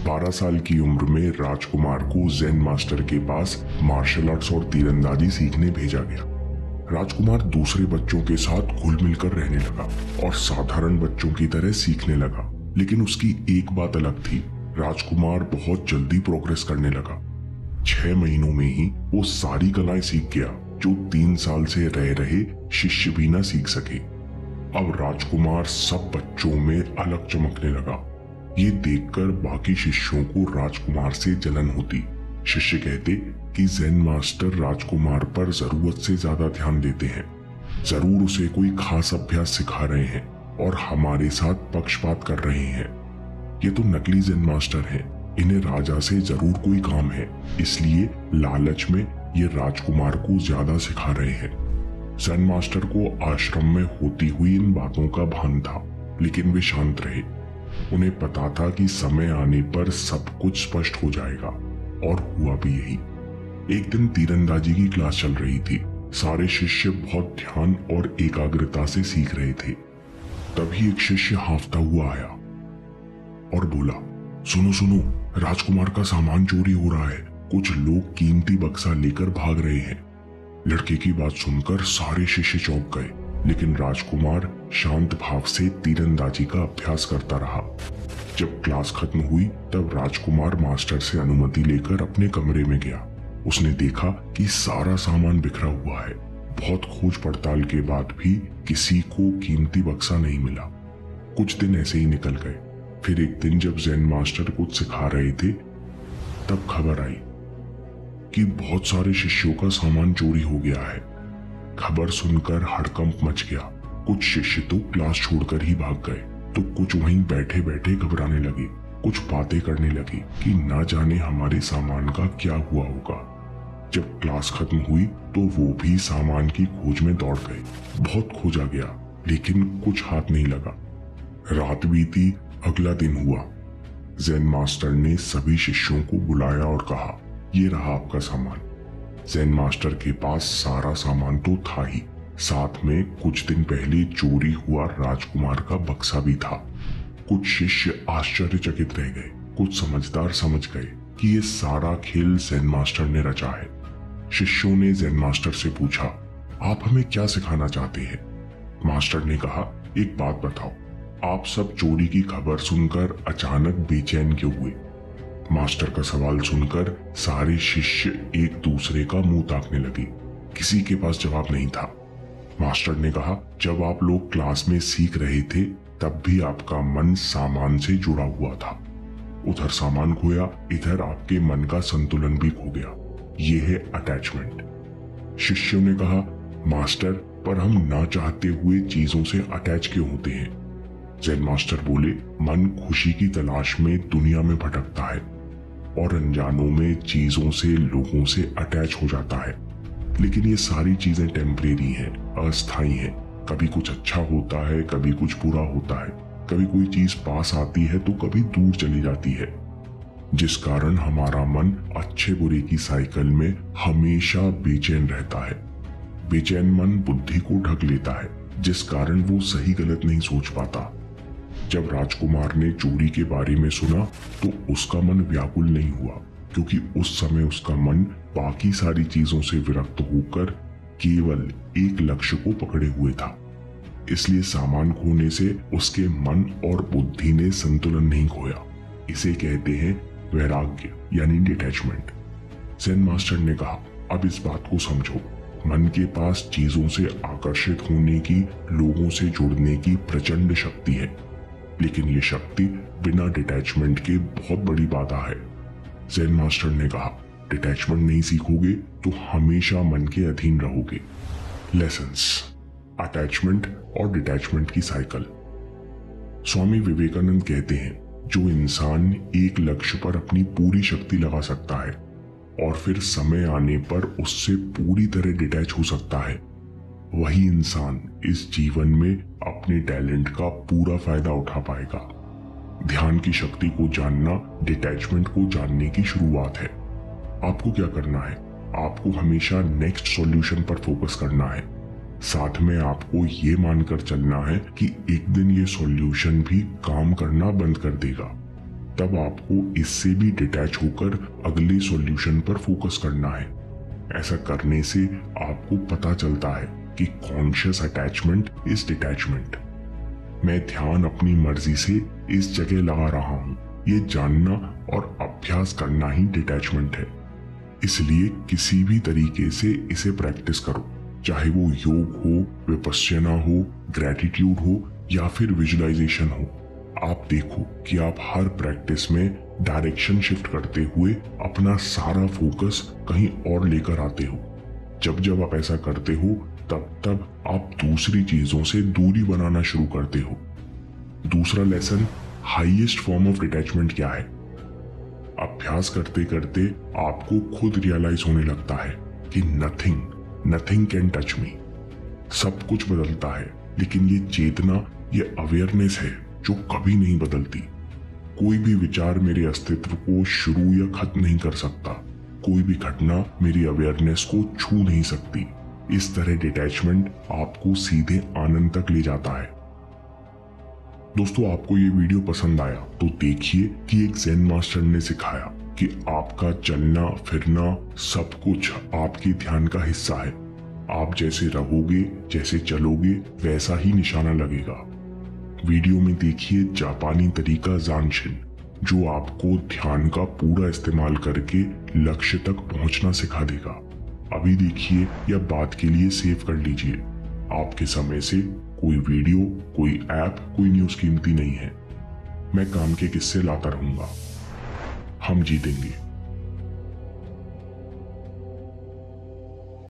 12 साल की उम्र में राजकुमार को जेन मास्टर के पास मार्शल आर्ट्स और तीरंदाजी सीखने भेजा गया। राजकुमार दूसरे बच्चों के साथ घुल मिलकर रहने लगा और साधारण बच्चों की तरह सीखने लगा, लेकिन उसकी एक बात अलग थी। राजकुमार बहुत जल्दी प्रोग्रेस करने लगा। 6 महीनों में ही वो सारी कलाएं सीख गया जो 3 साल से रह रहे शिष्य भी ना सीख सके। अब राजकुमार सब बच्चों में अलग चमकने लगा। ये देखकर बाकी शिष्यों को राजकुमार से जलन होती। शिष्य कहते कि जेन मास्टर राजकुमार पर जरूरत से ज्यादा ध्यान देते हैं, जरूर उसे कोई खास अभ्यास सिखा रहे हैं और हमारे साथ पक्षपात कर रहे हैं। ये तो नकली जेन मास्टर हैं, इन्हें राजा से जरूर कोई काम है, इसलिए लालच में ये राजकुमार को ज्यादा सिखा रहे हैं। जेन मास्टर को आश्रम में होती हुई इन बातों का भान था, लेकिन वे शांत रहे। उन्हें पता था कि समय आने पर सब कुछ स्पष्ट हो जाएगा, और हुआ भी यही। एक दिन तीरंदाजी की क्लास चल रही थी। सारे शिष्य बहुत ध्यान और एकाग्रता से सीख रहे थे। तभी एक शिष्य हांफता हुआ आया और बोला, सुनो सुनो, राजकुमार का सामान चोरी हो रहा है। कुछ लोग कीमती बक्सा लेकर भाग रहे हैं। लड़के की बात सुनकर सारे शिष्य चौंक गए, लेकिन राजकुमार शांत भाव से तीरंदाजी का अभ्यास करता रहा। जब क्लास खत्म हुई तब राजकुमार मास्टर से अनुमति लेकर अपने कमरे में गया। उसने देखा कि सारा सामान बिखरा हुआ है। बहुत खोज पड़ताल के बाद भी किसी को कीमती बक्सा नहीं मिला। कुछ दिन ऐसे ही निकल गए। फिर एक दिन जब जेन मास्टर कुछ सिखा रहे थे, तब खबर आई कि बहुत सारे शिष्यों का सामान चोरी हो गया है। खबर सुनकर हड़कंप मच गया। कुछ शिष्य तो क्लास छोड़कर ही भाग गए, तो कुछ वहीं बैठे बैठे घबराने लगे। कुछ बातें करने लगे कि ना जाने हमारे सामान का क्या हुआ होगा। जब क्लास खत्म हुई तो वो भी सामान की खोज में दौड़ गए। बहुत खोजा गया, लेकिन कुछ हाथ नहीं लगा। रात बीती, अगला दिन हुआ। जेन मास्टर ने सभी शिष्यों को बुलाया और कहा, ये रहा आपका सामान। जेन मास्टर के पास सारा सामान तो था ही, साथ में कुछ दिन पहले चोरी हुआ राजकुमार का बक्सा भी था। कुछ शिष्य आश्चर्यचकित रह गए, कुछ समझदार समझ गए कि ये सारा खेल जेन मास्टर ने रचा है। शिष्यों ने जेन मास्टर से पूछा, आप हमें क्या सिखाना चाहते हैं? मास्टर ने कहा, एक बात बताओ, आप सब चोरी की खबर सुनकर अचानक बेचैन क्यों हुए? मास्टर का सवाल सुनकर सारे शिष्य एक दूसरे का मुंह ताकने लगे। किसी के पास जवाब नहीं था। मास्टर ने कहा, जब आप लोग क्लास में सीख रहे थे तब भी आपका मन सामान से जुड़ा हुआ था। उधर सामान खोया, इधर आपके मन का संतुलन भी खो गया। ये है अटैचमेंट। शिष्यों ने कहा, मास्टर, पर हम ना चाहते हुए चीजों से अटैच क्यों होते हैं? जेन मास्टर बोले, मन खुशी की तलाश में दुनिया में भटकता है और अनजानों में चीजों से, लोगों से अटैच हो जाता है। लेकिन ये सारी चीजें टेम्परेरी हैं, अस्थायी हैं। कभी कुछ अच्छा होता है, कभी कुछ बुरा होता है। कभी कोई चीज पास आती है तो कभी दूर चली जाती है, जिस कारण हमारा मन अच्छे बुरे की साइकिल में हमेशा बेचैन रहता है। बेचैन मन बुद्धि को ढक लेता है, जिस कारण वो सही गलत नहीं सोच पाता। जब राजकुमार ने चोरी के बारे में सुना तो उसका मन व्याकुल नहीं हुआ, क्योंकि उस समय उसका मन बाकी सारी चीजों से विरक्त होकर केवल एक लक्ष्य को पकड़े हुए था। इसलिए सामान खोने से उसके मन और बुद्धि ने संतुलन नहीं खोया। इसे कहते हैं वैराग्य, यानी डिटैचमेंट। जेन मास्टर ने कहा, अब इस बात को समझो, मन के पास चीजों से आकर्षित होने की, लोगों से जुड़ने की प्रचंड शक्ति है, लेकिन ये शक्ति बिना डिटैचमेंट के बहुत बड़ी बाधा है। जेन मास्टर ने कहा, डिटैचमेंट नहीं सीखोगे तो हमेशा मन के अधीन रहोगे। लेसन्स, अटैचमेंट और डिटैचमेंट की साइकिल। स्वामी विवेकानंद कहते हैं, जो इंसान एक लक्ष्य पर अपनी पूरी शक्ति लगा सकता है और फिर समय आने पर उससे पूरी तरह डिटैच हो सकता है, वही इंसान इस जीवन में अपने टैलेंट का पूरा फायदा उठा पाएगा। ध्यान की शक्ति को जानना डिटैचमेंट को जानने की शुरुआत है। आपको क्या करना है? आपको हमेशा नेक्स्ट सॉल्यूशन पर फोकस करना है। साथ में आपको ये मानकर चलना है कि एक दिन ये सॉल्यूशन भी काम करना बंद कर देगा। तब आपको इससे भी डिटैच होकर अगले सॉल्यूशन पर फोकस करना है। ऐसा करने से आपको पता चलता है कि कॉन्शियस अटैचमेंट इज डिटैचमेंट। मैं ध्यान अपनी मर्जी से इस जगह लगा रहा हूँ, ये जानना और अभ्यास करना ही डिटैचमेंट है। इसलिए किसी भी तरीके से इसे प्रैक्टिस करो, चाहे वो योग हो, विपश्यना हो, ग्रैटिट्यूड हो या फिर विजुअलाइजेशन हो। आप देखो कि आप हर प्रैक्टिस में डायरेक्शन शिफ्ट करते हुए अपना सारा फोकस कहीं और लेकर आते हो। जब जब आप ऐसा करते हो तब तब आप दूसरी चीजों से दूरी बनाना शुरू करते हो। दूसरा lesson, highest form of detachment क्या है? अभ्यास करते करते आपको खुद रियलाइज होने लगता है कि नथिंग कैन टच मी। सब कुछ बदलता है, लेकिन ये चेतना, ये अवेयरनेस है जो कभी नहीं बदलती। कोई भी विचार मेरे अस्तित्व को शुरू या खत्म नहीं कर सकता। कोई भी घटना मेरी अवेयरनेस को छू नहीं सकती। इस तरह डिटैचमेंट आपको सीधे आनंद तक ले जाता है। दोस्तों, आपको ये वीडियो पसंद आया तो देखिए कि एक ज़ेन मास्टर ने सिखाया कि आपका चलना फिरना सब कुछ आपके ध्यान का हिस्सा है। आप जैसे रहोगे, जैसे चलोगे, वैसा ही निशाना लगेगा। वीडियो में देखिए जापानी तरीका ज़ानशिन, जो आपको ध्यान का पूरा इस्तेमाल करके लक्ष्य तक पहुंचना सिखा देगा। अभी देखिए या बाद के लिए सेव कर लीजिए। आपके समय से कोई वीडियो, कोई ऐप, कोई न्यूज़ कीमती नहीं है। मैं काम के किस्से लाता रहूंगा। हम जीतेंगे।